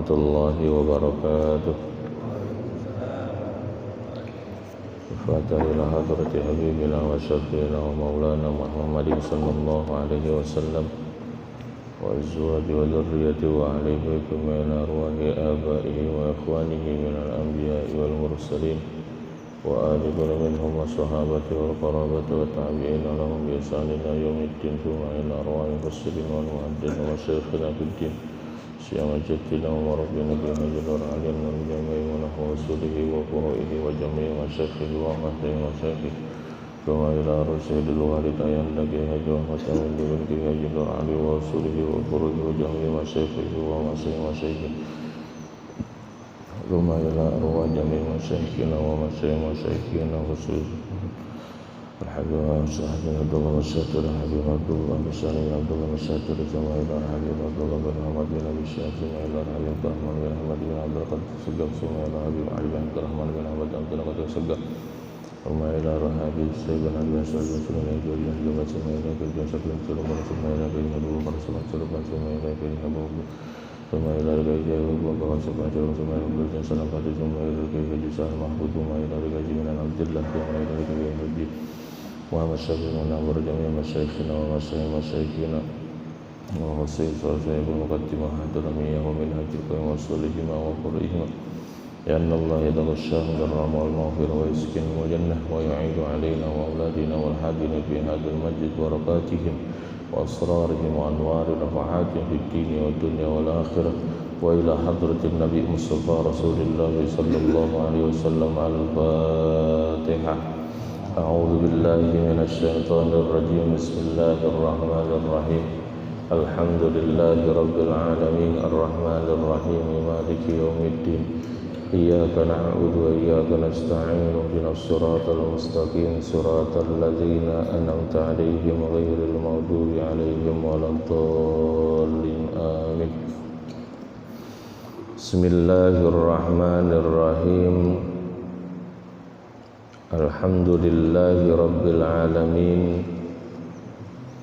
warahmatullahi wabarakatuh. Fatihah ila hadrati habibina wa syafiina wa maulana Muhammadin sallallahu alaihi wasallam wa azwaji wa dzurriyyati wa ahli baiti min arwahi abaihi wa ikhwanihi min al-anbiya'i wal mursalin wa ali kulli minhum wa sahabati wal qarabati wa tabi'ina lahum bi ihsanin ila yaumiddin thumma ila arwahi muslimin wal mu'addin wa syekhina fid din siyama jaddina wa rabbina bi hajjur alim wa jami'i wa rasulihi wa furu'ihi wa jami'i wa syekhihi wa mahdihi wa syekhihi kama ila rasulil walid ayan lagi hajjur wa tamin bi hajjur alim wa rasulihi wa furu'ihi wa jami'i wa syekhihi wa masyihi wa syekhihi kama ila arwah jami'i wa syekhina wa masyihi wa syekhina khusus Alhamdulillah sahabat Abdullah Masyatur Habib Abdullah Masyatur Abdullah Masyatur sama ila Habib Abdullah bin Ahmad bin Abi Syafi'i ila Habib Rahman bin Ahmad bin Abdul Qadir Segaf sama ila Habib Ali bin Rahman bin Ahmad bin Abdul Qadir Segaf sama ila Habib Sayyidina Ali bin Sa'id bin Sulaiman juga juga sama ila Habib Sa'id Sulaiman sama ila Habib Abdul Qadir Sulaiman sama ila Habib Abu sama ila Habib Abu Bakar sama ila Abdul Salam Qadir sama ila Habib Sa'id Mahmud sama ila Habib bin Abdullah sama ila Habib Muhammad Syafi'i menawar jami'a masyayikhina wa masyayikhina wa wasiyah sahibul muqaddimah hadramiyah wa min hajjil qayyim wa sulihima wa qurihima ya anna Allah yataghashahum darrama wal maghfirah wa yuskin wa jannah wa yu'idu alayna wa awladina wal hadina fi hadal majid wa rakatihim wa asrarihim wa anwari rafahatihim fid dini wa dunya wal akhirah wa ila hadratin nabi Mustafa Rasulullah sallallahu alaihi wasallam al-Fatihah. أعوذ بالله من الشيطان الرجيم بسم الله الرحمن الرحيم الحمد لله رب العالمين الرحمن الرحيم مالك يوم الدين إياك نعبد وإياك نستعين اهدنا الصراط المستقيم صراط الذين أنعمت عليهم غير المغضوب عليهم ولا الضالين آمين بسم الله الرحمن الرحيم Alhamdulillahi Rabbil Alamin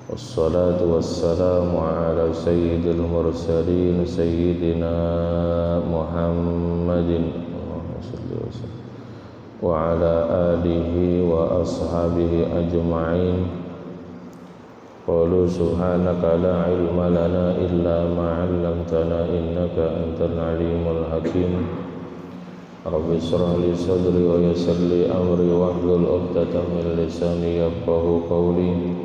Wassalatu wassalamu ala sayyidil mursalin Sayyidina Muhammadin wa ala alihi wa ashabihi ajma'in Qalu subhanaka la ilma lana illa ma'allamtana innaka antal alimul hakim Rabbi shrah li sadri wa yassir li amri wahlul 'uqdatam min lisani yafqahu qawli.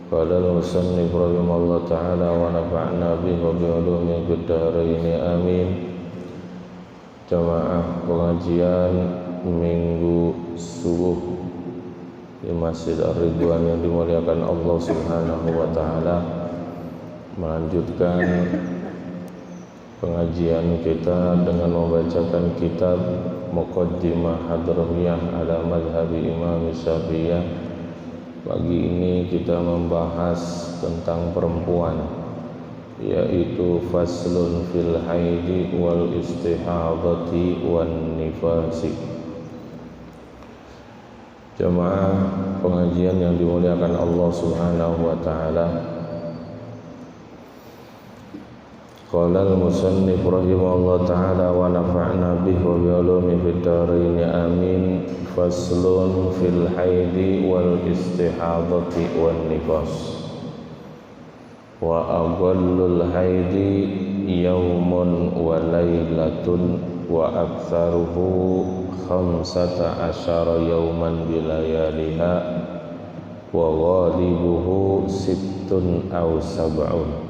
Qala al-musannif rahimahullah ta'ala wa nafa'na bihi wa bi ulumihi fid dharain amin. Jamaah pengajian minggu subuh di Masjid Ar-Ridwan yang dimuliakan Allah Subhanahu wa taala, melanjutkan pengajian kita dengan membacakan kitab Muqaddimah Hadramiyah ala Madhabi Imam Syafi'iyah. Pagi ini kita membahas tentang perempuan, yaitu faslun fil haidi wal istihadati wan nifasi. Jamaah pengajian yang dimuliakan Allah Subhanahu wa taala, Qala al-musannif rahimahullah ta'ala wa nafa'na bihi wa bi ulumihi fid dharain amin. Faslun fil haidi wal istihadati wan nifas. Wa aqallul haidi yaumun wa lailatun wa aktsaruhu 15 yauman bilayaliha wa ghalibuhu 6 aw 7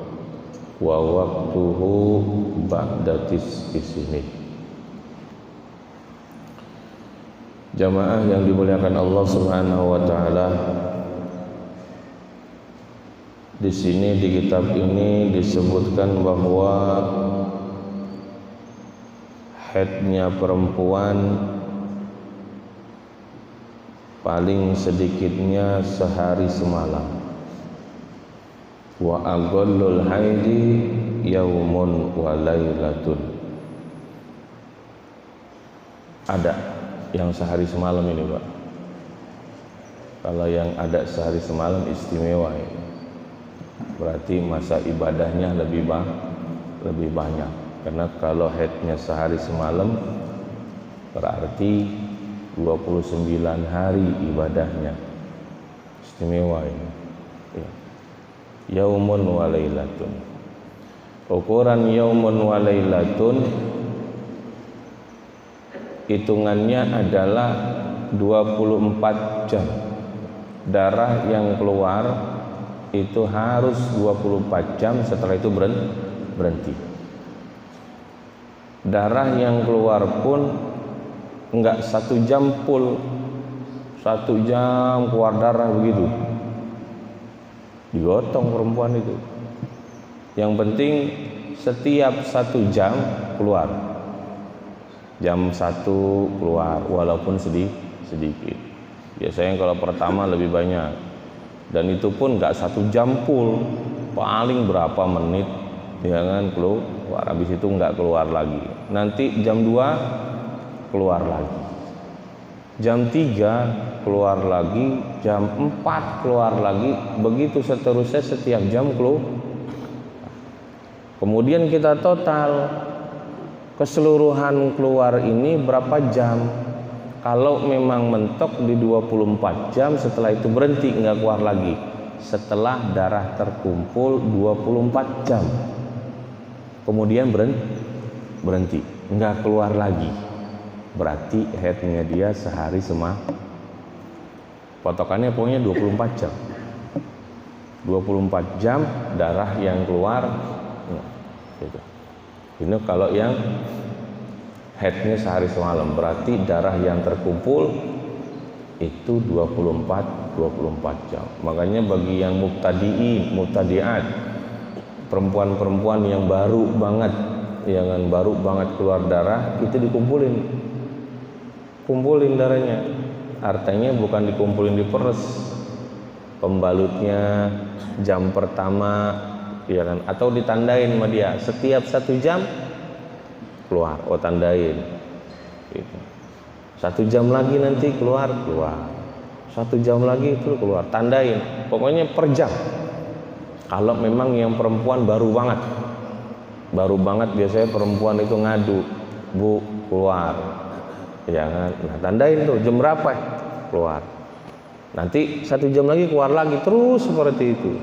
wa waqtuhu ba'da tis'isini. Jamaah yang dimuliakan Allah Subhanahu wa taala, di sini di kitab ini disebutkan bahwa haidnya perempuan paling sedikitnya sehari semalam. Wa aqallul haidi yaumun wa lailatun. Ada yang sehari semalam ini, Pak. Kalau yang ada sehari semalam istimewa ya. Berarti masa ibadahnya lebih banyak. Karena kalau haidnya sehari semalam berarti 29 hari ibadahnya. Istimewa ini. Ya. Yaumun wa lailatun. Ukuran yaumun wa lailatun hitungannya adalah 24 jam. Darah yang keluar itu harus 24 jam, setelah itu berhenti. Darah yang keluar pun enggak 1 jam full, 1 jam keluar darah begitu, digotong perempuan itu. Yang penting setiap 1 jam keluar, jam 1 keluar walaupun sedikit. Biasanya kalau pertama lebih banyak, dan itu pun enggak 1 jam full, paling berapa menit jangan keluar, habis itu enggak keluar lagi. Nanti jam 2 keluar lagi, jam 3 keluar lagi, jam 4 keluar lagi, begitu seterusnya setiap jam keluar. Kemudian kita total keseluruhan keluar ini berapa jam. Kalau memang mentok di 24 jam, setelah itu berhenti, enggak keluar lagi. Setelah darah terkumpul 24 jam kemudian berhenti, enggak keluar lagi, berarti haidnya dia sehari semalam. Patokannya pokoknya 24 jam. 24 jam darah yang keluar. Gitu. Ini kalau yang haidnya sehari semalam, berarti darah yang terkumpul itu 24 jam. Makanya bagi yang mubtadi'at, perempuan-perempuan yang baru banget keluar darah, itu kumpulin darahnya. Artinya bukan dikumpulin di peres, pembalutnya jam pertama, ya kan, atau ditandain sama dia setiap 1 jam keluar, tandain gitu. 1 jam lagi nanti keluar, 1 jam lagi itu keluar, tandain, pokoknya per jam. Kalau memang yang perempuan baru banget biasanya perempuan itu ngadu, Bu keluar, ya kan, nah tandain tuh jam berapa keluar, nanti 1 jam lagi keluar lagi, terus seperti itu.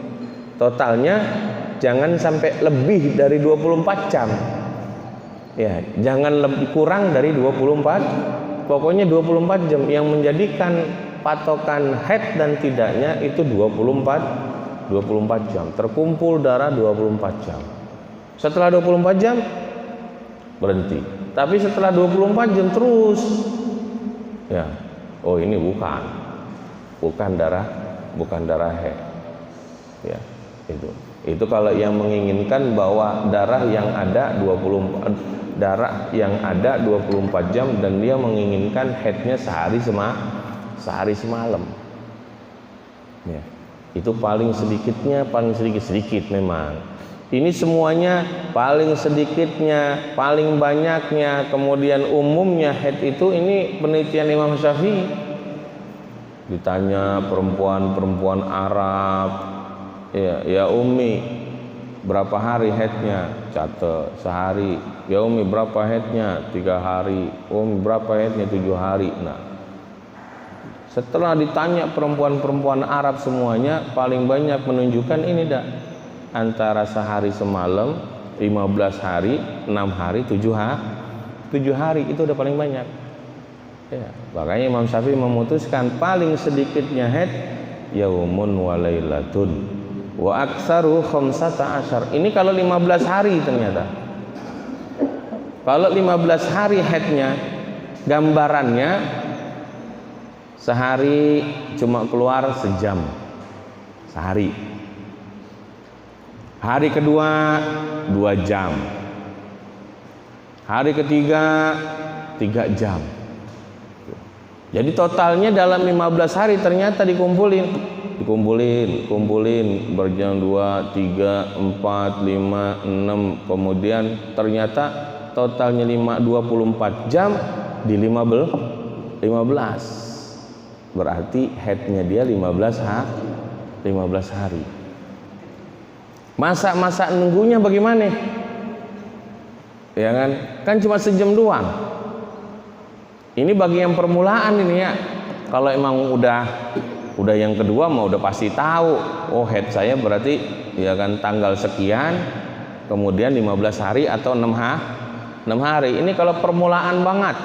Totalnya jangan sampai lebih dari 24 jam, ya, jangan lebih kurang dari 24, pokoknya 24 jam. Yang menjadikan patokan haid dan tidaknya itu 24 jam, terkumpul darah 24 jam. Setelah 24 jam berhenti. Tapi setelah 24 jam terus, ya, oh ini bukan darah haid, ya. Itu kalau yang menginginkan bahwa darah yang ada 24 jam dan dia menginginkan haidnya sehari semalam, ya. Itu paling sedikit memang. Ini semuanya paling sedikitnya, paling banyaknya, kemudian umumnya haid itu, ini penelitian Imam Syafi'i. Ditanya perempuan Arab, ya Umi berapa hari haidnya? Catat sehari. Ya Umi berapa haidnya? 3 hari. Umi berapa haidnya? 7 hari. Nah, setelah ditanya perempuan Arab semuanya, paling banyak menunjukkan ini antara sehari semalam, 15 hari, 6 hari, 7 hari, itu udah paling banyak. Ya, makanya Imam Syafi'i memutuskan paling sedikitnya haid yaumun wa lailatun wa aktsaru 15. Ini kalau 15 hari ternyata. Kalau 15 hari haidnya, gambarannya sehari cuma keluar sejam sehari. Hari kedua 2 jam. Hari ketiga 3 jam. Jadi totalnya dalam 15 hari ternyata dikumpulin berjam 2, 3, 4, 5, 6, kemudian ternyata totalnya 24 jam di 15. Berarti haidnya dia 15 hari. Masa nunggunya bagaimana? ya kan? Kan cuma sejam doang. Ini bagi yang permulaan ini ya. Kalau emang udah yang kedua mah udah pasti tahu. Oh, haid saya berarti ya kan tanggal sekian, kemudian 15 hari atau 6 hari. Ini kalau permulaan banget.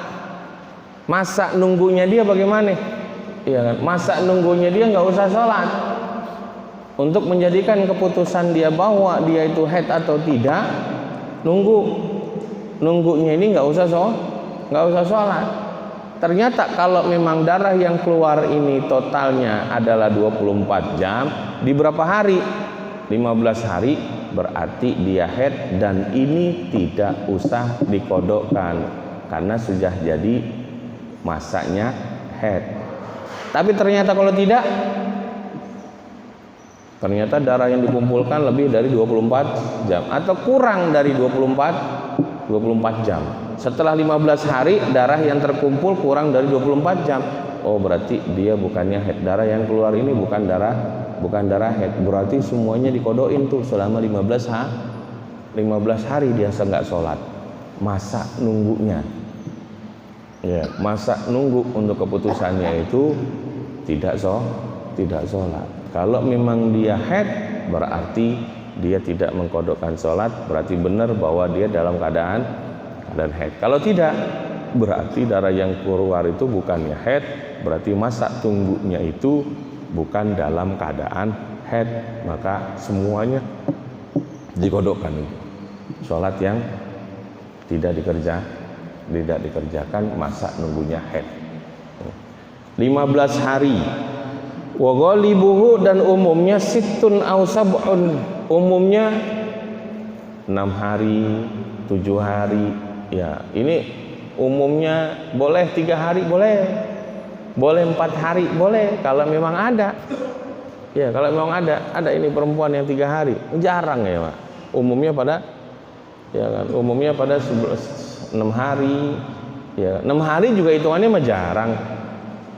Masa nunggunya dia bagaimana? Ya kan? Masa nunggunya dia nggak usah sholat. Untuk menjadikan keputusan dia bahwa dia itu haid atau tidak, nunggunya ini nggak usah sholat. Ternyata kalau memang darah yang keluar ini totalnya adalah 24 jam, di berapa hari? 15 hari, berarti dia haid dan ini tidak usah dikodokkan karena sudah jadi masanya haid. Tapi ternyata kalau tidak, ternyata darah yang dikumpulkan lebih dari 24 jam atau kurang dari 24 jam. Setelah 15 hari darah yang terkumpul kurang dari 24 jam. Oh, berarti dia bukannya haid. Darah yang keluar ini bukan darah haid. Berarti semuanya dikodoin tuh selama 15 hari dia nggak sholat. Masa nunggunya. Ya, masa nunggu untuk keputusannya itu tidak sholat. Kalau memang dia haid, berarti dia tidak mengkodokkan sholat, berarti benar bahwa dia dalam keadaan haid. Kalau tidak, berarti darah yang keluar itu bukannya haid, berarti masa tunggunya itu bukan dalam keadaan haid, maka semuanya dikodokkan. Sholat yang tidak dikerjakan masa nunggunya haid. 15 hari. Wa ghalibuhu, dan umumnya sittun aw sab'un, umumnya 6 hari, 7 hari. Ya, ini umumnya boleh 3 hari, boleh 4 hari, boleh kalau memang ada. Ya, kalau memang ada ini perempuan yang 3 hari, jarang ya Pak. Umumnya pada 6 hari. Ya, 6 hari juga hitungannya mah jarang.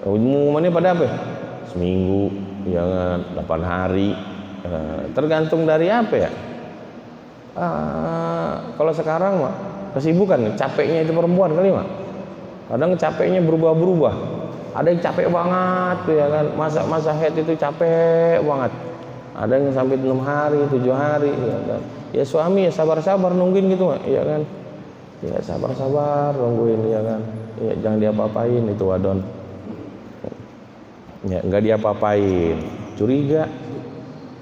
Umumannya pada apa? Seminggu, jangan 8 hari, tergantung dari apa ya. Kalau sekarang mah kesibukan, capeknya itu perempuan kali mah. Kadang capeknya berubah-berubah. Ada yang capek banget tuh ya kan, masa haid itu capek banget. Ada yang sampai 6 hari, 7 hari ya kan. Ya suami ya sabar-sabar nungguin gitu mah, ya kan. Ya sabar-sabar nungguin ya kan. Ya jangan diapa-apain itu wadon. Ya nggak diapa-apain, curiga,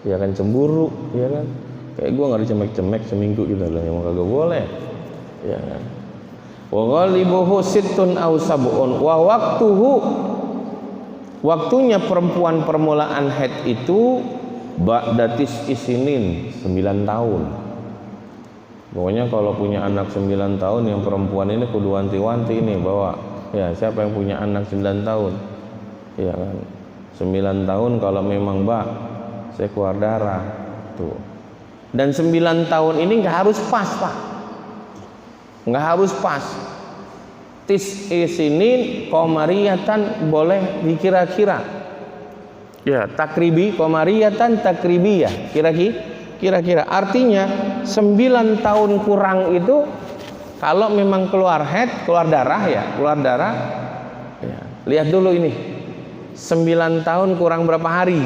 ya kan, cemburu, ya kan, kayak gue nggak dicemek-cemek seminggu gitu loh, yang kagak boleh, ya kan. Wa ghalibuhu sittun aw sab'un wa waktunya perempuan permulaan haid itu ba'datis isinin 9 tahun. Pokoknya kalau punya anak 9 tahun yang perempuan ini kudu wanti-wanti ini bahwa ya siapa yang punya anak 9 tahun. Ya kan, 9 tahun kalau memang Mbak saya keluar darah tuh. Dan 9 tahun ini nggak harus pas Pak, nggak harus pas. Tis'isinin qamariyatan boleh dikira-kira. Ya, takribi qamariyatan takribiyah, kira-kira. Artinya 9 tahun kurang itu kalau memang keluar haid, keluar darah. Ya, lihat dulu ini. 9 tahun kurang berapa hari?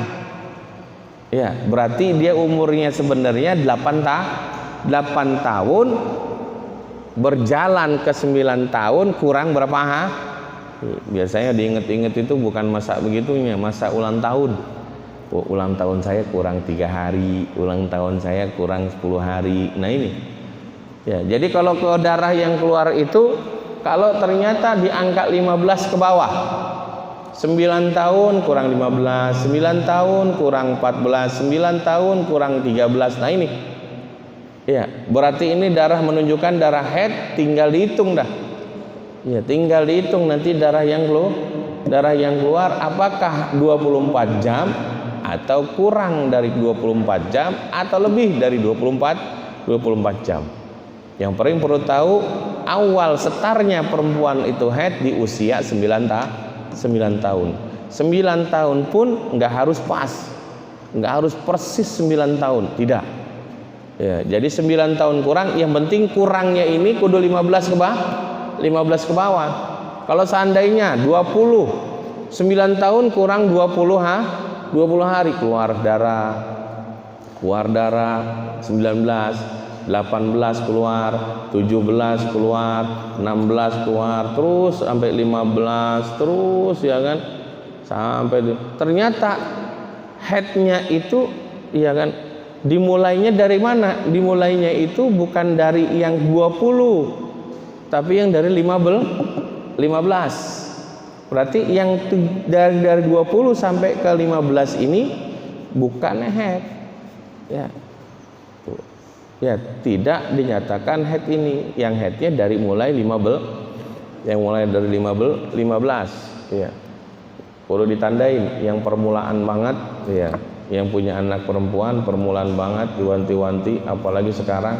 Ya, berarti dia umurnya sebenarnya 8 tahun, berjalan ke 9 tahun kurang berapa hari? Biasanya diinget-inget itu bukan masa begitunya, masa ulang tahun. Oh, ulang tahun saya kurang 3 hari, ulang tahun saya kurang 10 hari. Nah ini. Ya, jadi kalau ke darah yang keluar itu kalau ternyata di angka 15 ke bawah, 9 tahun kurang 15, 9 tahun kurang 14, 9 tahun kurang 13. Nah ini ya, berarti ini darah menunjukkan darah haid, tinggal dihitung dah. Ya, tinggal dihitung nanti darah yang keluar apakah 24 jam atau kurang dari 24 jam atau lebih dari 24 jam. Yang paling perlu tahu, awal setarnya perempuan itu haid di usia 9 tahun. 9 tahun pun nggak harus pas, nggak harus persis 9 tahun, tidak. Ya, jadi 9 tahun kurang, yang penting kurangnya ini kudu 15 ke bawah. Kalau seandainya 9 tahun kurang 20 hari, keluar darah 19, 18 keluar, 17 keluar, 16 keluar, terus sampai 15 terus, ya kan, sampai ternyata headnya itu, ya kan, dimulainya dari mana? Dimulainya itu bukan dari yang 20, tapi yang dari 15. Berarti yang dari 20 sampai ke 15 ini bukan head. Ya, tidak dinyatakan head ini. Yang headnya dari mulai 15, yang mulai dari 15, ya. Perlu ditandain yang permulaan banget, ya. Yang punya anak perempuan permulaan banget, diwanti-wanti, apalagi sekarang,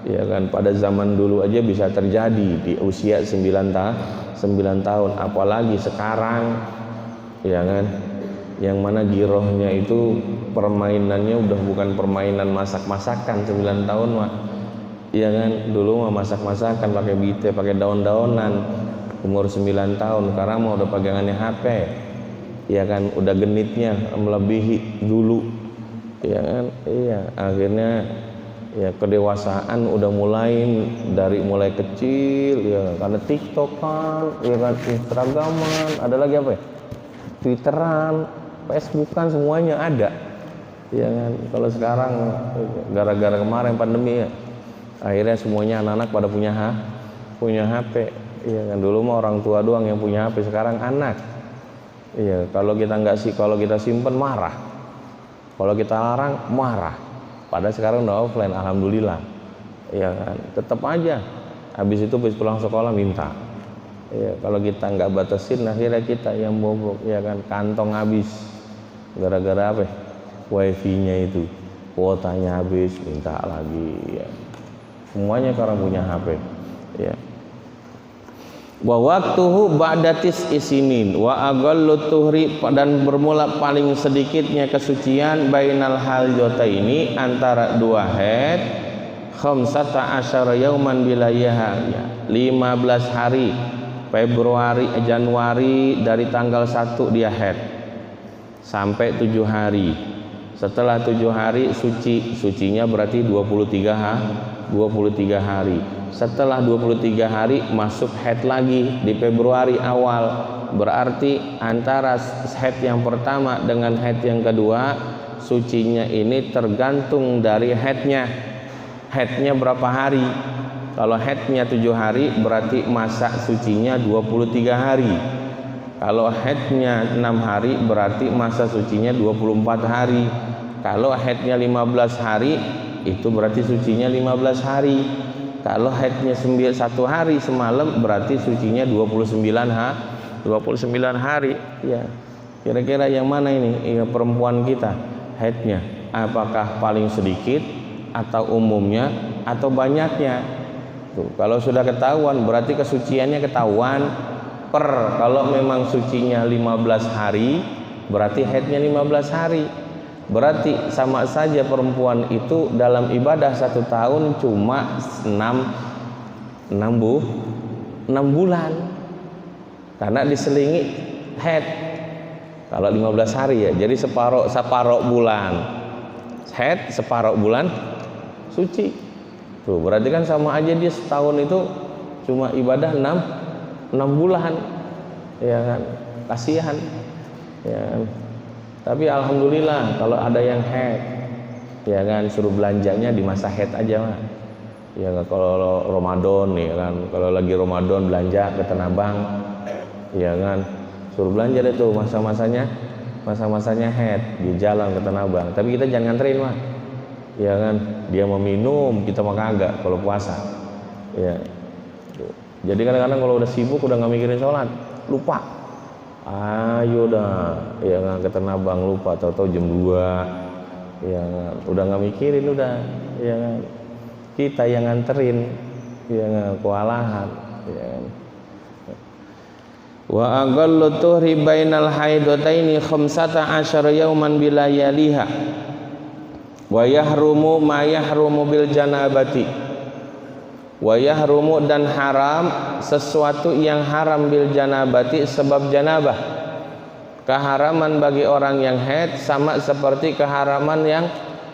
ya kan, pada zaman dulu aja bisa terjadi di usia 9 tahun, apalagi sekarang, ya kan, yang mana girohnya itu permainannya udah bukan permainan masak-masakan 9 tahun mah, ya kan, dulu mah masak-masakan pakai bite, pakai daun-daunan. Umur 9 tahun sekarang mah udah pegangannya HP, ya kan, udah genitnya melebihi dulu, ya kan. Iya, akhirnya ya kedewasaan udah mulai kecil, ya, karena TikTok kan, ya kan, Instagraman, ada lagi apa ya, Twitteran, Facebookan, semuanya ada, ya kan. Kalau sekarang gara-gara kemarin pandemi, ya, akhirnya semuanya anak-anak pada punya HP, ya kan. Dulu mah orang tua doang yang punya HP, sekarang anak. Iya, kalau kita simpen marah, kalau kita larang marah. Padahal sekarang udah offline, alhamdulillah. Iya kan, tetap aja. Habis itu pulang sekolah minta. Iya, kalau kita nggak batasin, akhirnya kita yang bobrok, ya kan, kantong habis. Gara-gara apa? Wifi-nya itu, kuotanya habis, minta lagi. Ya. Semuanya sekarang punya HP. Ya. Wa waktuhu ba'datis isinin wa aghallu tuhri, dan bermula paling sedikitnya kesucian bainal haljota ini antara dua haid, khamsata asyara yauman bilayaha, 15 hari, Januari dari tanggal 1 dia haid sampai 7 hari. Setelah 7 hari sucinya berarti 23 hari. Setelah 23 hari masuk haid lagi di Februari awal. Berarti antara haid yang pertama dengan haid yang kedua, sucinya ini tergantung dari haidnya. Haidnya berapa hari? Kalau haidnya 7 hari berarti masa sucinya 23 hari. Kalau haidnya 6 hari berarti masa sucinya 24 hari. Kalau haidnya 15 hari itu berarti sucinya 15 hari. Kalau haidnya 1 hari semalam berarti sucinya 29 hari. Ya. Kira-kira yang mana ini? Ya, perempuan kita haidnya apakah paling sedikit atau umumnya atau banyaknya? Tuh, kalau sudah ketahuan berarti kesuciannya ketahuan kalau memang sucinya 15 hari berarti haidnya 15 hari. Berarti sama saja perempuan itu dalam ibadah 1 tahun cuma 6 bulan, karena diselingi haid. Kalau 15 hari, ya, jadi separuh bulan haid, separuh bulan suci. Tuh, berarti kan sama aja dia setahun itu cuma ibadah 6 bulan, ya kan, kasihan, ya kan. Tapi alhamdulillah kalau ada yang haid, ya kan, suruh belanjanya di masa haid aja mah. Ya kan, kalau Ramadan, ya kan, kalau lagi Ramadan belanja ke Tanah Abang, ya kan, suruh belanja deh tuh masa-masanya haid di jalan ke Tanah Abang. Tapi kita jangan nganterin mah, ya kan, dia mau minum kita mah kagak kalau puasa. Ya. Jadi kadang-kadang kalau udah sibuk udah nggak mikirin sholat, lupa. Ayo dah, ya nggak ke Tanah Abang, lupa, tahu-tahu jam 2, ya udah nggak mikirin, udah, ya kita yang nganterin, ya kewalahan, ya. Wa aghallu tuhri bainal haidataini 15 yauman bilayaliha, Wa yahrumu ma yahrumu bil janabati. Wa yahrumu dan haram sesuatu yang haram bil janabati sebab janabah. Keharaman bagi orang yang haid sama seperti keharaman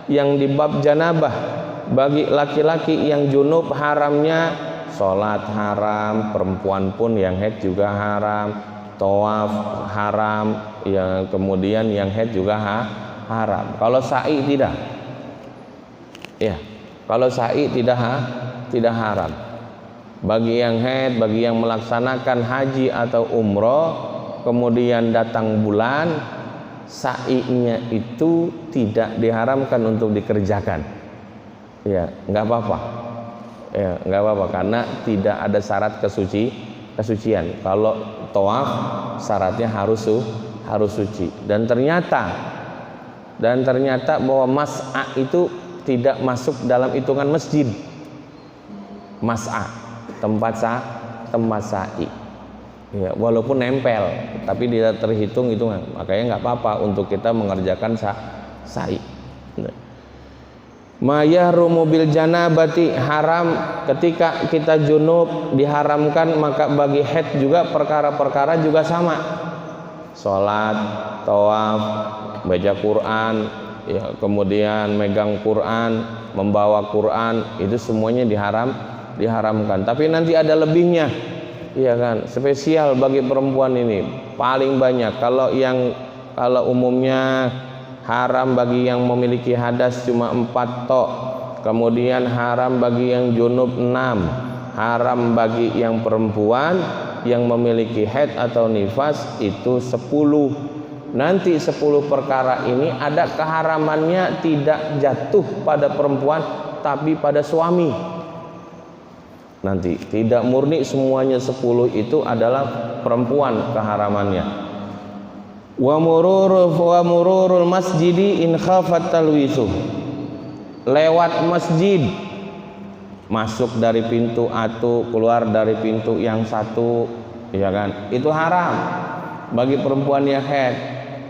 yang di bab janabah. Bagi laki-laki yang junub haramnya sholat haram, perempuan pun yang haid juga haram, tawaf haram, yang kemudian yang haid juga haram. Kalau sa'i tidak. Ya, kalau sa'i tidak haram. Bagi yang haid, bagi yang melaksanakan haji atau umroh, kemudian datang bulan, sa'inya itu tidak diharamkan untuk dikerjakan. Ya, nggak apa-apa. Ya, nggak apa-apa karena tidak ada syarat kesucian. Kalau tawaf syaratnya harus suci. Dan ternyata bahwa mas'a itu tidak masuk dalam hitungan masjid. Mas'a, tempat sa'i. Ya, walaupun nempel, tapi tidak terhitung hitungan. Makanya nggak apa-apa untuk kita mengerjakan sa'i. Ma yahrumu bil janabati, haram ketika kita junub diharamkan, maka bagi haid juga perkara-perkara juga sama. Salat, tawaf, baca Quran, ya, kemudian megang Quran, membawa Quran, itu semuanya diharamkan. Tapi nanti ada lebihnya. Iya kan, spesial bagi perempuan ini paling banyak. Kalau umumnya haram bagi yang memiliki hadas cuma 4 tok, kemudian haram bagi yang junub 6, haram bagi yang perempuan yang memiliki haid atau nifas itu 10. Nanti 10 perkara ini ada keharamannya tidak jatuh pada perempuan tapi pada suami. Nanti tidak murni semuanya 10 itu adalah perempuan keharamannya. Wa mururul masjidi in khafat talwisu. Lewat masjid, masuk dari pintu atu, keluar dari pintu yang satu, ya kan? Itu haram bagi perempuan yang haid.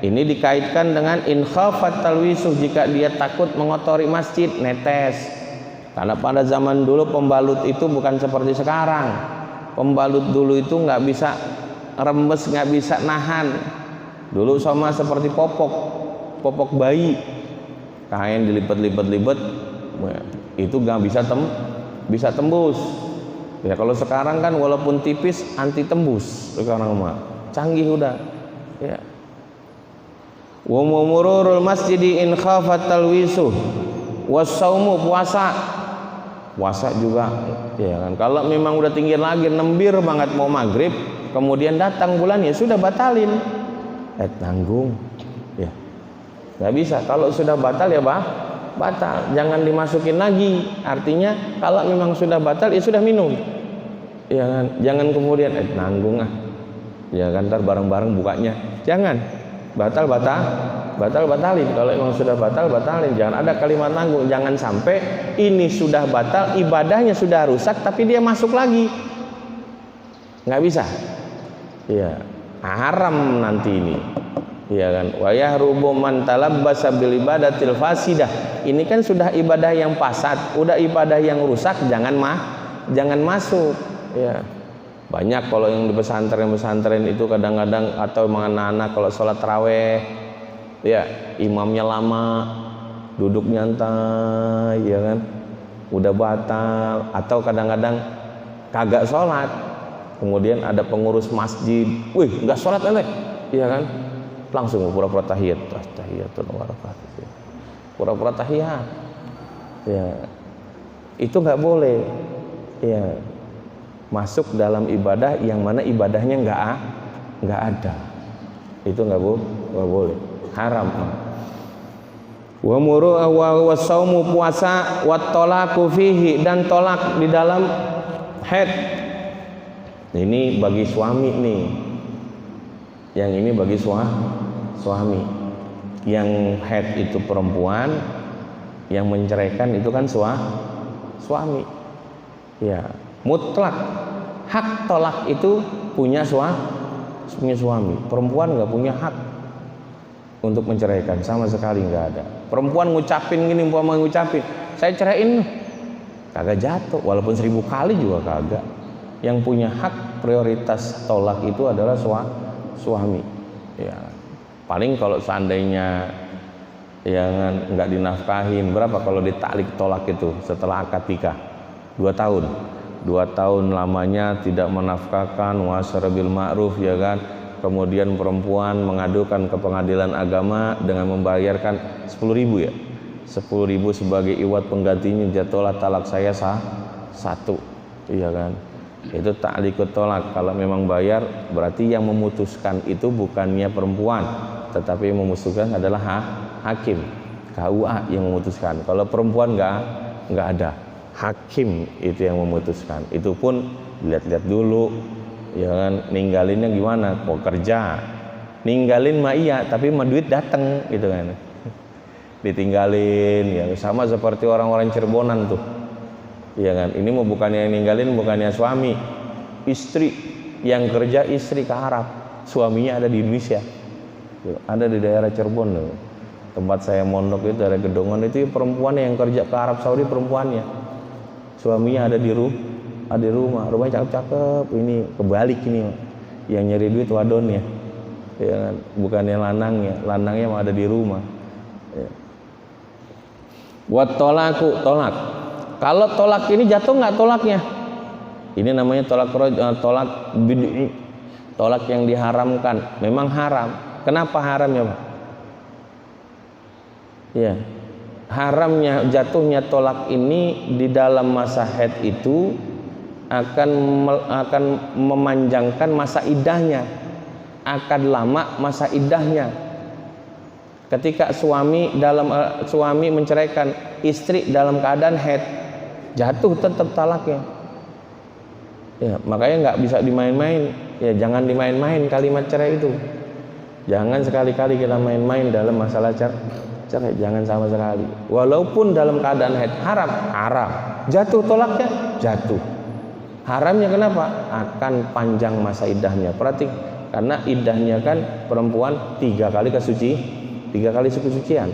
Ini dikaitkan dengan in khafat talwisu, jika dia takut mengotori masjid, netes. Karena pada zaman dulu pembalut itu bukan seperti sekarang. Pembalut dulu itu nggak bisa rembes, nggak bisa nahan. Dulu sama seperti popok bayi, kain dilipat-lipat, itu nggak bisa tembus. Ya kalau sekarang kan walaupun tipis anti tembus, sekarang mah canggih udah. Ya. Wa mururul masjidi in khafat talwisu, wasaumu puasa juga, ya kan. Kalau memang udah tinggi lagi, nembir banget mau maghrib, kemudian datang bulan, ya sudah batalin. Tanggung, ya nggak bisa. Kalau sudah batal ya batal, jangan dimasukin lagi. Artinya kalau memang sudah batal ya sudah minum, ya kan. Jangan kemudian nanggung ya kan, ntar bareng-bareng bukanya. Jangan, batalin. Kalau memang sudah batalin. Jangan ada kalimat nanggung. Jangan sampai ini sudah batal, ibadahnya sudah rusak, tapi dia masuk lagi, nggak bisa. Ya, haram nanti ini, ya kan. Wa yahrumu man talabbasa bil ibadatil fasidah. Ini kan sudah ibadah yang fasad, udah ibadah yang rusak, jangan masuk. Ya, banyak kalau yang di pesantren itu kadang-kadang, atau anak-anak kalau sholat taraweh, ya imamnya lama, duduk nyantai, ya kan, udah batal. Atau kadang-kadang kagak sholat, kemudian ada pengurus masjid, wih nggak sholat iya kan, langsung pura-pura tahiyatul wabarakatuh, pura-pura tahiyat. Ya, itu nggak boleh. Ya, masuk dalam ibadah yang mana ibadahnya nggak ada, itu nggak boleh, haram. Wa muru wa saumu, puasa, wa tolaku fihi, dan tolak di dalam haid. Ini bagi suami nih, yang ini bagi suami. Yang haid itu perempuan, yang menceraikan itu kan suami. Ya, mutlak hak tolak itu punya suami. Perempuan nggak punya hak untuk menceraikan, sama sekali nggak ada. Perempuan ngucapin gini, umpama ngucapin, saya ceraiin, kagak jatuh, walaupun 1000 kali juga kagak. Yang punya hak prioritas tolak itu adalah suami. Ya, paling kalau seandainya yang nggak dinafkahin, berapa kalau ditaklik tolak itu setelah akad nikah? 2 tahun. 2 tahun lamanya tidak menafkahkan, wa'asyiru bil ma'ruf, ya kan. Kemudian perempuan mengadukan ke pengadilan agama dengan membayarkan 10.000 ya. 10.000 sebagai iwat penggantinya, jatuhlah talak saya satu, iya kan. Itu ta'liqut tolak. Kalau memang bayar, berarti yang memutuskan itu bukannya perempuan, tetapi yang memutuskan adalah hakim, KUA yang memutuskan. Kalau perempuan nggak ada, hakim itu yang memutuskan. Itu pun lihat-lihat dulu, ya kan, ninggalinnya gimana, kok kerja, ninggalin mah iya, tapi mah duit dateng gitu kan, ditinggalin, ya sama seperti orang-orang Cirebonan tuh, ya kan. Ini mau bukannya yang ninggalin, bukannya suami, istri yang kerja, istri ke Arab, suaminya ada di Indonesia, ada di daerah Cirebon tuh. Tempat saya mondok itu ada Gedongan, itu perempuan yang kerja ke Arab Saudi, perempuannya, suaminya ada di rumah, rumahnya cakep-cakep. Ini kebalik, ini yang nyari duit wadonnya, ya kan? Bukannya lanangnya mah ada di rumah. Ya. Wat tolaku, tolak. Kalau tolak ini jatuh nggak tolaknya? Ini namanya tolak bid'i, tolak yang diharamkan. Memang haram. Kenapa haram ya Pak? Ya, haramnya jatuhnya tolak ini di dalam masa haid itu akan memanjangkan masa iddahnya, akan lama masa iddahnya. Ketika suami menceraikan istri dalam keadaan haid, jatuh tetap talaknya. Ya, makanya nggak bisa dimain-main. Ya, jangan dimain-main kalimat cerai itu. Jangan sekali-kali kita main-main dalam masalah cerai, jangan sama sekali. Walaupun dalam keadaan haid, haram. Jatuh tolaknya, jatuh. Haramnya kenapa? Akan panjang masa iddahnya. Perhati, karena iddahnya kan perempuan 3 kali kesucian.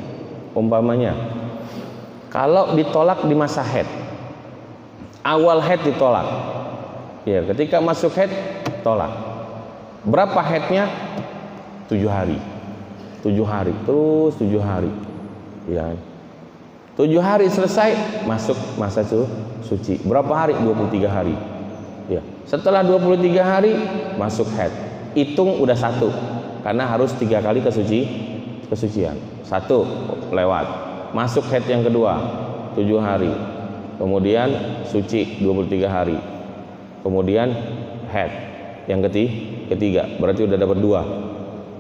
Umpamanya, kalau ditolak di masa haid, awal haid ditolak, ya ketika masuk haid tolak. Berapa haidnya? 7 hari. 7 hari, terus 7 hari. Ya. 7 hari selesai, masuk masa suci. Berapa hari? 23 hari. Ya. Setelah 23 hari masuk haid. Hitung udah 1. Karena harus 3 kali kesucian. 1 lewat. Masuk haid yang kedua 7 hari. Kemudian suci 23 hari. Kemudian haid yang ketiga. Berarti udah dapat 2.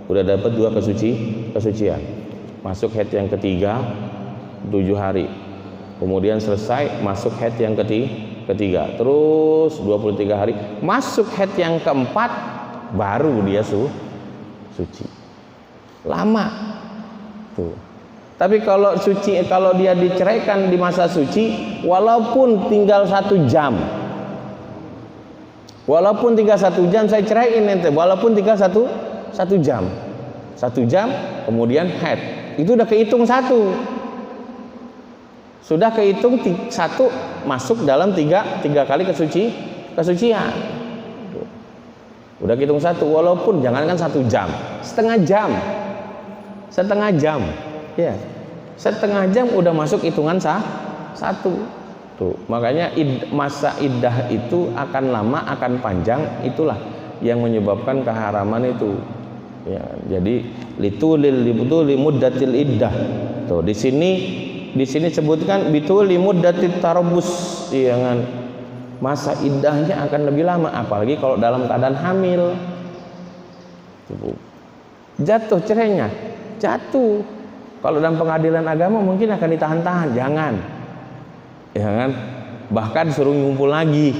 Udah dapat 2 kesucian. Masuk haid yang ketiga 7 hari. Kemudian selesai, masuk haid yang ketiga. Terus 23 hari. Masuk haid yang keempat, baru dia suci. Lama tuh. Tapi kalau dia diceraikan di masa suci, walaupun tinggal 1 jam, saya ceraiin ente, walaupun tinggal 1 jam, 1 jam, kemudian haid, itu udah kehitung 1, sudah kehitung 1 masuk dalam 3 kali kesucian. Udah kehitung 1, walaupun jangankan 1 jam, setengah jam, ya, setengah jam udah masuk hitungan 1. Tuh, makanya masa iddah itu akan lama, akan panjang, itulah yang menyebabkan keharaman itu. Ya, jadi lituli muddatil iddah. Tuh, di sini sebutkan bituli muddatit tarabbus, ya kan. Masa iddahnya akan lebih lama, apalagi kalau dalam keadaan hamil. Tuh. Jatuh cerainya, jatuh. Kalau dalam pengadilan agama mungkin akan ditahan-tahan, jangan. Ya kan? Bahkan suruh ngumpul lagi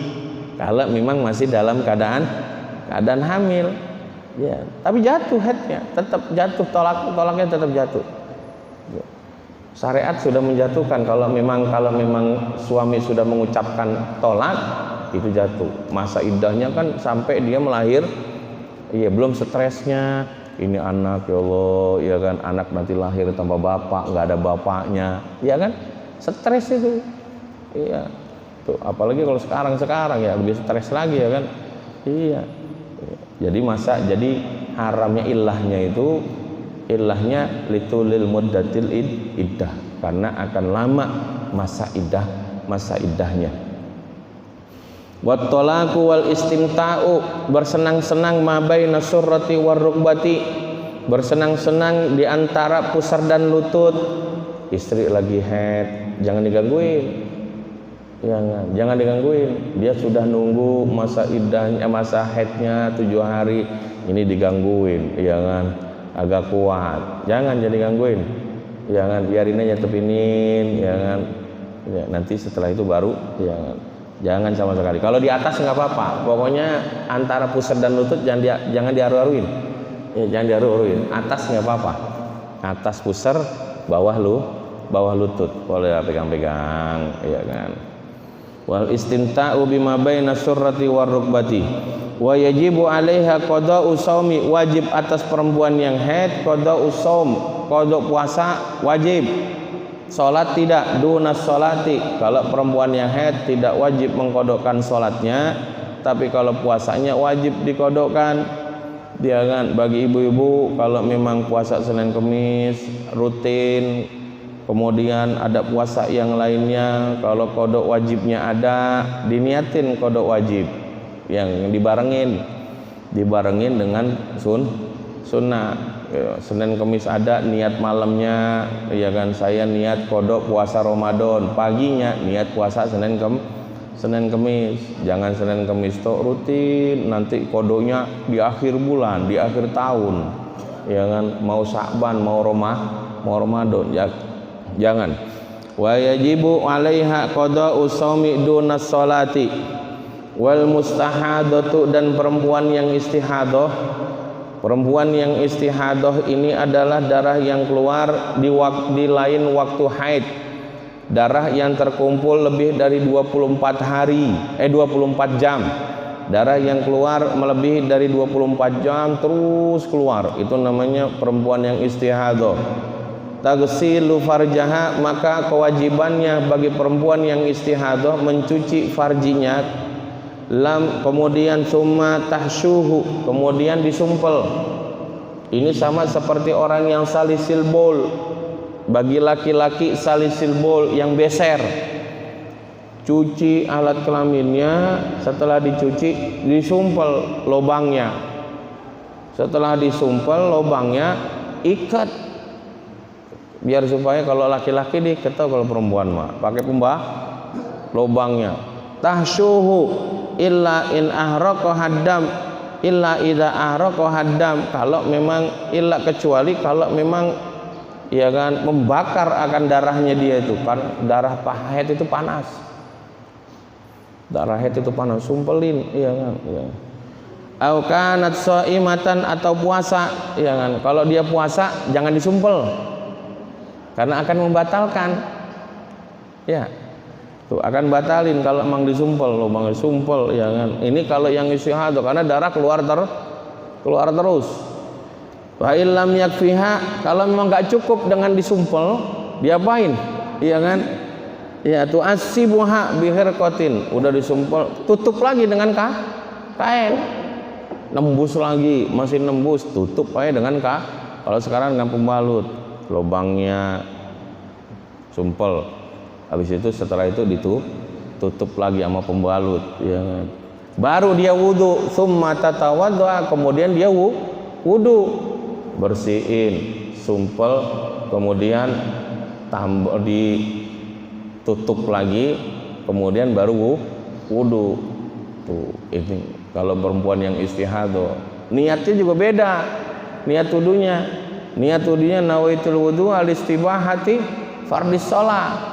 kalau memang masih dalam keadaan hamil. Ya, tapi jatuh haidnya, tetap jatuh, tolaknya tetap jatuh. Syariat sudah menjatuhkan kalau memang suami sudah mengucapkan tolak, itu jatuh. Masa iddahnya kan sampai dia melahir, iya, belum stresnya, ini anak ya Allah, ya kan, anak nanti lahir tanpa bapak, nggak ada bapaknya, ya kan, stres itu, iya, tuh apalagi kalau sekarang ya lebih stres lagi ya kan, iya, jadi haramnya ilahnya litulil muddatil iddah, karena akan lama masa iddahnya. Wat talaqu wal istimta'u, bersenang-senang ma baina surrati war rukbati, bersenang-senang di antara pusar dan lutut. Istri lagi haid, jangan digangguin. Jangan digangguin. Dia sudah nunggu masa iddahnya, masa haidnya 7 hari, ini digangguin, ya kan? Agak kuat. Jangan jadi gangguin. Jangan, biarin aja tepinin, ya kan? Ya, nanti setelah itu baru jangan sama sekali. Kalau di atas nggak apa-apa, pokoknya antara pusar dan lutut jangan diaru-aruin. Ya, jangan diaru-aruin. Atas nggak apa-apa. Atas pusar, bawah lutut. Boleh pegang-pegang, ya kan. Wal istimta'u bima baina surrati war rukbati. Wa yajibu 'alaiha qada'u shaumi, wajib atas perempuan yang haid qada'u shaum, qada puasa wajib. Salat tidak, dunas salati. Kalau perempuan yang haid tidak wajib mengkodokkan salatnya, tapi kalau puasanya wajib dikodokkan. Dia kan, bagi ibu-ibu kalau memang puasa Senin Kamis rutin, kemudian ada puasa yang lainnya, kalau kodok wajibnya ada, diniatin kodok wajib yang dibarengin dengan sunnah. Senin Kamis ada niat malamnya, ya kan, saya niat kodok puasa Ramadan, paginya niat puasa Senin Kamis. Jangan Senin Kamis tok rutin, nanti kodoknya di akhir bulan, di akhir tahun, ya kan, mau Sya'ban mau Ramadan, ya jangan. Wa yajibu 'alaiha qada'u shaumi dunas salati wal mustahadatu, dan perempuan yang istihadah. Perempuan yang istihadah ini adalah darah yang keluar di lain waktu haid. Darah yang terkumpul lebih dari 24 jam. Darah yang keluar melebihi dari 24 jam terus keluar, itu namanya perempuan yang istihadah. Taghsilu farjaha, maka kewajibannya bagi perempuan yang istihadah mencuci farjinya. Kemudian summa tahsyuhu, kemudian disumpel. Ini sama seperti orang yang salisil bol. Bagi laki-laki salisil bol yang beser, cuci alat kelaminnya, setelah dicuci disumpel lubangnya. Setelah disumpel lubangnya ikat, biar supaya kalau laki-laki diikat, kalau perempuan mah pakai lubangnya. Tahsyuhu illa in ahraqa haddam, illa idza ahraqa haddam, kalau memang illa kecuali kalau memang, ya kan, membakar akan darahnya dia itu, kan darah haid itu panas. Darah haid itu panas, sumpelin, ya kan, ya. Au kanat shaimatan, atau puasa, ya kan. Kalau dia puasa jangan disumpel, karena akan membatalkan. Ya. Tuh, akan batalin kalau emang disumpel, ya kan. Ini kalau yang istihadah, karena darah keluar terus. Wa illam yakfiha, kalau memang enggak cukup dengan disumpel, diapain? Iya kan? Ya, tu asibuha bihirqatin, udah disumpel, tutup lagi dengan kain. Nembus lagi, masih nembus, tutup aja dengan kalau sekarang dengan pembalut, lubangnya sumpel. Habis itu setelah itu ditutup lagi sama pembalut, ya kan? Baru dia wudu, summa tatawadda, kemudian dia wudu, bersihin, sumpel, kemudian ditutup lagi, kemudian baru wudu. Tuh, ini kalau perempuan yang istihadah, niatnya juga beda. Niat wudunya nawaitul wudu al-istibahati fardhis shalah.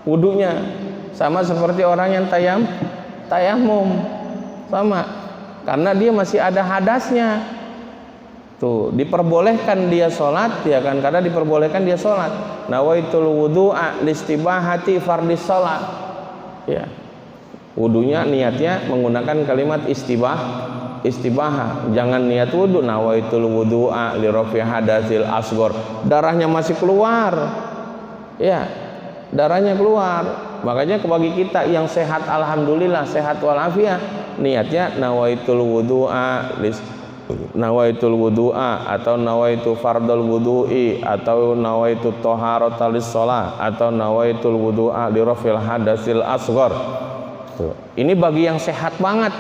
Wudunya sama seperti orang yang tayamum, sama, karena dia masih ada hadasnya. Tuh, diperbolehkan dia sholat, ya kan, karena diperbolehkan dia sholat. Nawaitul wudu'a listibahati fardhis shalah. Ya, wudunya niatnya menggunakan kalimat Istibaha, jangan niat wudu nawaitul wudu'a li rafi hadatsil asghar. Darahnya masih keluar. Ya, darahnya keluar. Makanya bagi kita yang sehat alhamdulillah sehat walafiat, niatnya nawaitul wudu'a atau nawaitu fardul wudu'i atau nawaitu taharata lis shalah atau nawaitul wudu'a li rafil hadatsil asghar. Ini bagi yang sehat banget.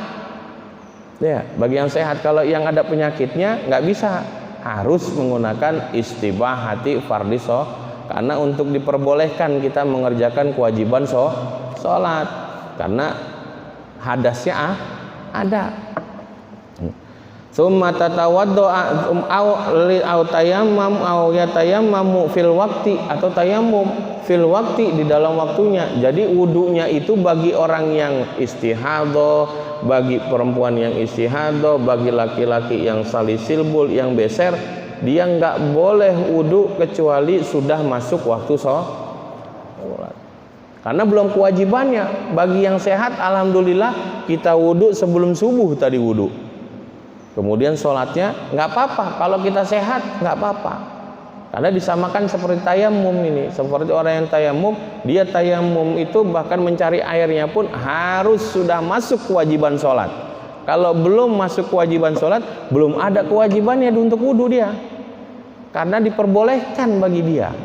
Ya, bagi yang sehat. Kalau yang ada penyakitnya nggak bisa, harus menggunakan istibahati fardhi karena untuk diperbolehkan kita mengerjakan kewajiban sholat karena hadasnya ada. Summa tatawaddu au tayammum au yatayammamu fil waqti atau tayammum fil waqti di dalam waktunya. Jadi wudunya itu bagi orang yang istihadhah, bagi perempuan yang istihadhah, bagi laki-laki yang salisil bul, yang beser, dia nggak boleh wudu kecuali sudah masuk waktu sholat. Karena belum kewajibannya. Bagi yang sehat alhamdulillah kita wudu sebelum subuh tadi wudu. Kemudian sholatnya nggak apa-apa. Kalau kita sehat nggak apa-apa. Karena disamakan seperti tayamum ini. Seperti orang yang tayamum, dia tayamum itu bahkan mencari airnya pun harus sudah masuk kewajiban sholat. Kalau belum masuk kewajiban sholat, belum ada kewajibannya untuk wudu dia. Karena diperbolehkan bagi dia.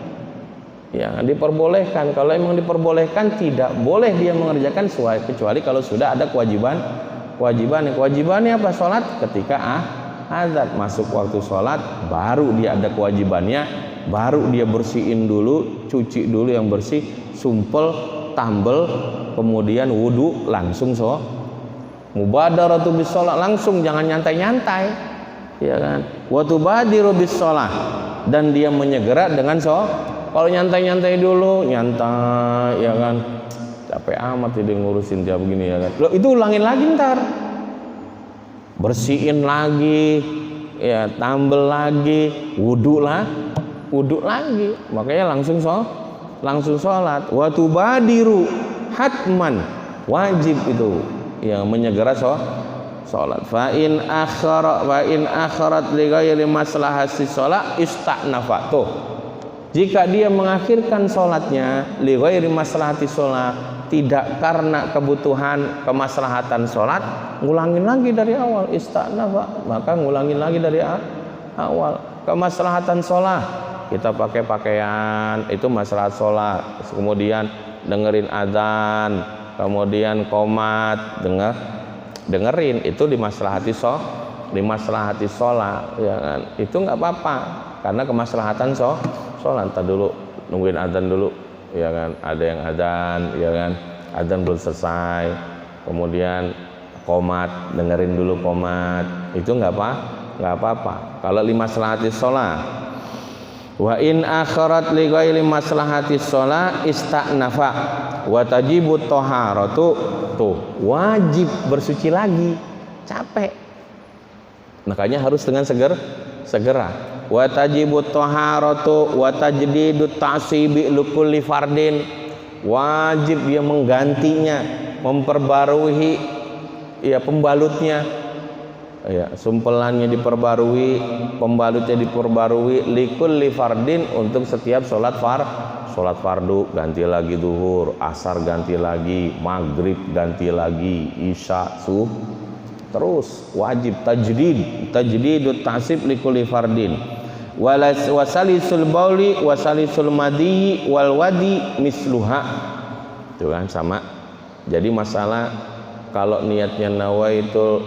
Ya, diperbolehkan. Kalau memang diperbolehkan, tidak boleh dia mengerjakan kecuali kalau sudah ada kewajibannya apa? Sholat ketika azan, masuk waktu sholat baru dia ada kewajibannya, baru dia bersihin dulu, cuci dulu yang bersih, sumpel, tambel, kemudian wudu, langsung mubadaratu bis sholat, langsung, jangan nyantai-nyantai, ya kan? Wa tubadiru bis sholat, dan dia menyegera dengan kalau nyantai-nyantai dulu, nyantai, ya kan? Capek amat dia ngurusin dia begini, ya kan? Loh, itu ulangin lagi ntar, bersihin lagi, ya, tambel lagi, wudu lagi, makanya langsung sholat. Wa tubadiru hatman, wajib itu yang menyegera sholat. Fa in akharat li ghairi maslahati sholat ista'nafa. Tuh, jika dia mengakhirkan sholatnya li ghairi maslahati sholat, tidak karena kebutuhan kemaslahatan sholat, ngulangin lagi dari awal, ista'nafa, maka ngulangin lagi dari awal. Kemaslahatan sholat, kita pakai pakaian, itu maslahat sholat. Kemudian dengerin adzan, kemudian qomat, dengerin, itu dimaslahati sholat, ya kan? Itu nggak apa-apa, karena kemaslahatan sholat. Ntar dulu nungguin adzan dulu, ya kan? Ada yang adzan, ya kan? Adzan belum selesai, kemudian qomat, dengerin dulu qomat, itu nggak apa-apa. Kalau limaslahati sholat. Wa in akharat li ghairi maslahati sholat ista'nafa wa tajibu taharatu. Tuh, wajib bersuci lagi, capek, makanya harus dengan segera. Wa tajibu taharatu wa tajdidut ta'sibi likulli fardin, wajib dia menggantinya, memperbarui, ya, pembalutnya, ya, sumpelannya diperbarui, pembalutnya diperbarui, likulli fardin, untuk setiap sholat fardu, ganti lagi duhur, asar ganti lagi, maghrib ganti lagi, isya, subuh, terus wajib tajdidut ta'sib likulli fardin. Wasalisul bauli wasalisul madi wal wadi misluha. Itu kan sama. Jadi masalah kalau niatnya nawaitul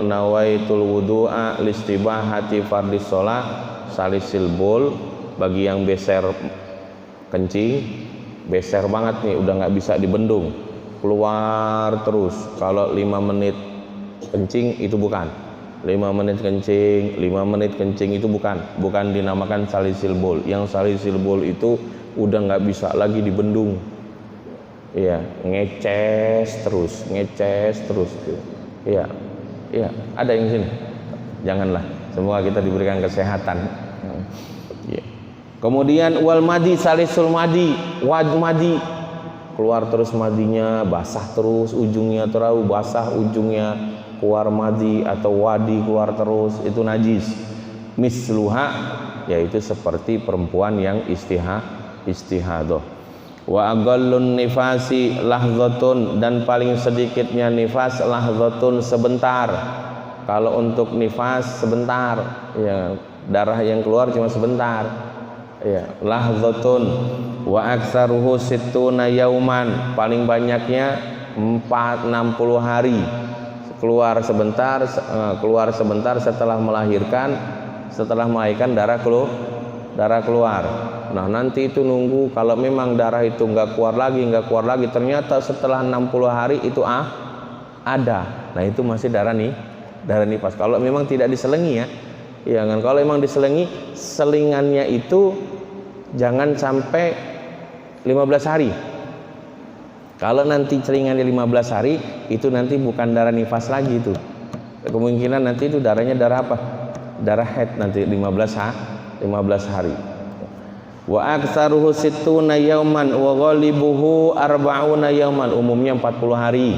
wudu'a listibahati fardhi shalah salisil baul, bagi yang beser kencing, beser banget nih, udah nggak bisa dibendung, keluar terus. Kalau 5 menit kencing itu bukan 5 menit kencing itu bukan dinamakan salisil baul. Yang salisil baul itu udah nggak bisa lagi dibendung, iya, ngeces terus iya, ada yang sini, janganlah, semoga kita diberikan kesehatan. Ya. Kemudian wal madi, salisul madi, wad madi, keluar terus madinya, basah terus ujungnya, terlalu basah ujungnya, keluar madhi atau wadi keluar terus, itu najis. Misluha, yaitu seperti perempuan yang istihadah. Wa aqallun nifasi lahzatun, dan paling sedikitnya nifas lahzatun, sebentar. Kalau untuk nifas sebentar, ya, darah yang keluar cuma sebentar, ya, lahzatun. Wa aktsaruhu sittuna yauman, paling banyaknya 60 hari. Keluar sebentar setelah melahirkan darah keluar. Nah, nanti itu nunggu, kalau memang darah itu nggak keluar lagi, ternyata setelah 60 hari itu ada. Nah, itu masih darah nifas. Kalau memang tidak diselingi, ya kan. Kalau memang diselingi, selingannya itu jangan sampai 15 hari. Kalau nanti selingannya 15 hari, itu nanti bukan darah nifas lagi itu. Kemungkinan nanti itu darahnya darah apa? Darah haid nanti 15 hari. Wa aktsaruhu sittuna yauman wa ghalibuhu arba'una yauman, umumnya 40 hari.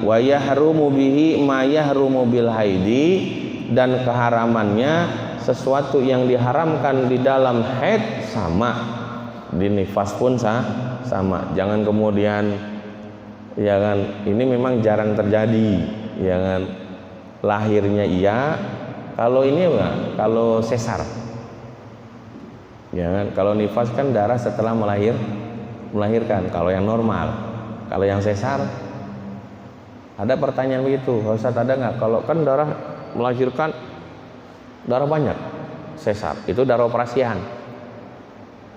Wa yahrumu bihi ma yahrumu bil haidi, dan keharamannya sesuatu yang diharamkan di dalam haid sama, di nifas pun sama. Jangan kemudian, ya kan, ini memang jarang terjadi, ya kan, lahirnya iya, kalau ini enggak, kalau sesar, ya kan. Kalau nifas kan darah setelah melahirkan, kalau yang normal. Kalau yang sesar, ada pertanyaan begitu, Ustaz, ada nggak? Kalau kan darah melahirkan darah banyak, sesar itu darah operasian,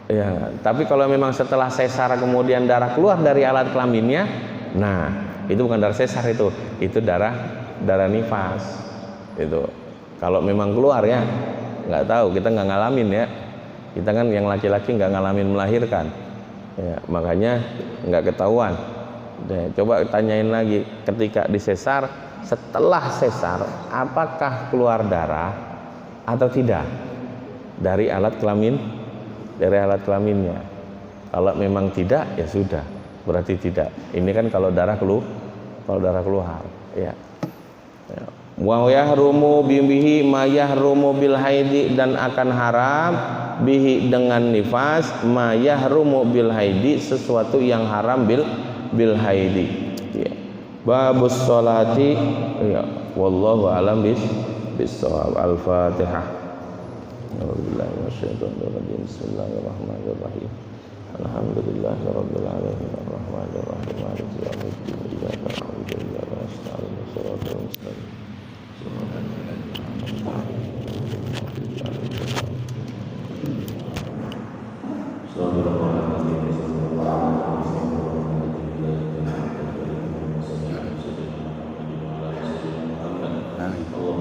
ya. Tapi kalau memang setelah sesar kemudian darah keluar dari alat kelaminnya, nah itu bukan darah sesar, itu darah nifas. Itu kalau memang keluar, ya nggak tahu, kita nggak ngalamin, ya. Kita kan yang laki-laki nggak ngalamin melahirkan, ya, makanya nggak ketahuan. Coba tanyain lagi, ketika disesar, setelah sesar apakah keluar darah atau tidak dari alat kelaminnya. Kalau memang tidak, ya sudah, berarti tidak. Ini kan kalau darah keluar, ya. Wa yahrumu bihi ma yahrumu bil haidi, dan akan haram bihi dengan nifas, ma yahrumu bil haidi, sesuatu yang haram bil haidi, ya. Babus sholati, ya, wallahu alam bis-shawab. Al-Fatihah. A'udzubillahi minasyaitonir rajim. Bismillahirrahmanirrahim. Alhamdulillahirabbil alamin arrahmanir rahim maliki yaumiddin. Iyyaka na'budu wa iyyaka nasta'in. Shiratal mustaqim. Allahumma